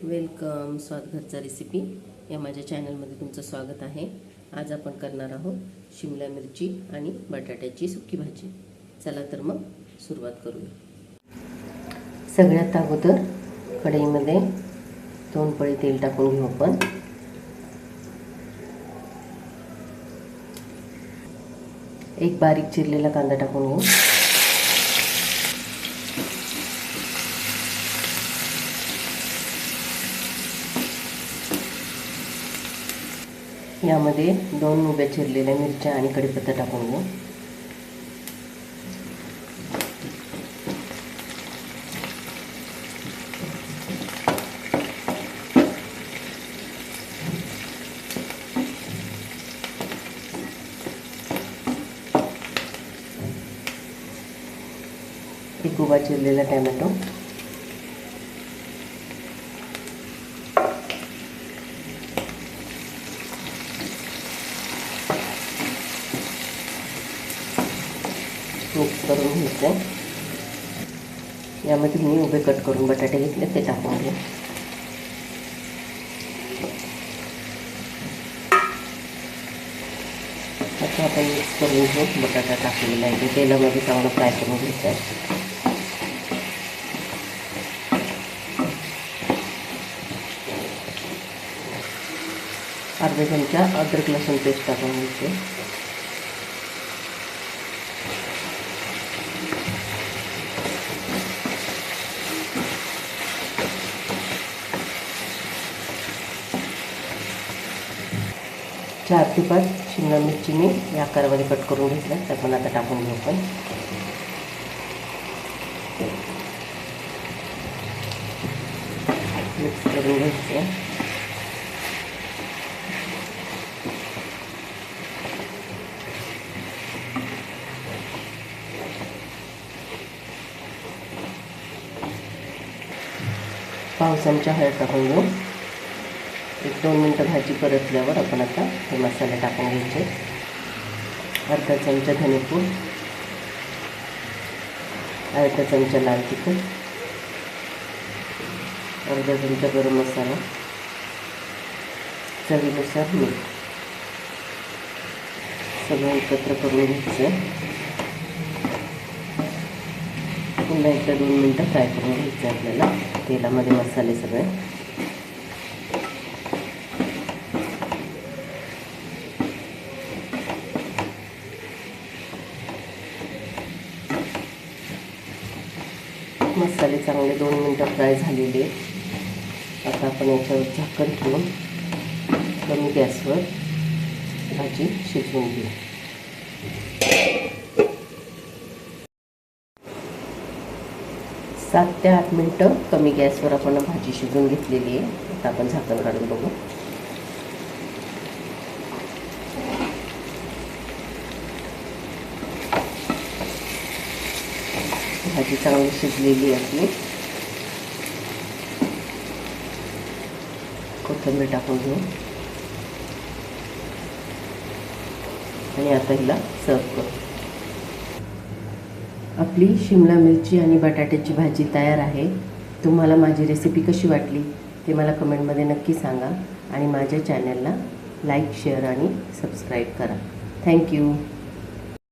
Welcome स्वाद घरचा recipe या माझ्या चॅनलमध्ये तुमचं स्वागत आहे। आज आपण करणार आहोत शिमला मिरची आणि बटाट्याची सुकी भाजी। चला तर मग सुरुवात करूया। सगळ्यात अगोदर कढईमध्ये 2 पळी तेल टाकून घेऊ आपण। एक बारीक चिरलेला कांदा टाकून घेऊ। यामध्ये 2 उभ्या चिरलेल्या मिरच्या आणि कढीपत्ता टाकून घेऊ। एक उभा चिरलेला टोमॅटो, मिक्स करून घ्यायचं। यामध्ये मी उभे कट करून बटाटे घेतले ते टाकून घे। आता आपण मिक्स करून घेऊ। बटाटा टाकलेला आहे ते तेलामध्ये चांगलं फ्राय करून घ्यायचं आहे। अर्धा चमचा अद्रक लसूण पेस्ट टाकून घ्यायची। चार ते 5 शिमला मिरची मी या आकारामध्ये कट करून घेतल्या, तर आपण आता टाकून घेऊ। आपण मिक्स करून घ्यायचं। पाव चमचा हळद टाकून घेऊ। 1-2 मिनटं भाजी परतल्यावर आपण आता हे मसाले टाकून घ्यायचे। अर्धा चमचा धनेपूड, अर्धा चमचा लाल तिखट, अर्धा चमचा गरम मसाला, चवीनुसार मीठ, सगळं एकत्र करून घ्यायचं। पुन्हा एकदा 2 मिनटं फ्राय करून घ्यायचं आपल्याला तेलामध्ये मसाले सगळे। मसाले चांगले 2 मिनटं फ्राय झालेले। आता आपण याच्यावर झाकण ठेवून कमी गॅसवर भाजी शिजवून घेऊ। 7 ते 8 मिनटं कमी गॅसवर आपण भाजी शिजवून घेतलेली आहे। आता आपण झाकण काढून बघू। भाजी चांगली शिजलेली आहे। कोथिंबीर टाकून घेऊ आणि आता हिला सर्व करू। आपली शिमला मिरची आणि बटाट्याची भाजी तयार आहे। तुम्हाला माझी रेसिपी कशी वाटली ते मला कमेंटमध्ये नक्की सांगा आणि माझ्या चॅनलला लाईक, शेअर आणि सबस्क्राईब करा। थँक्यू।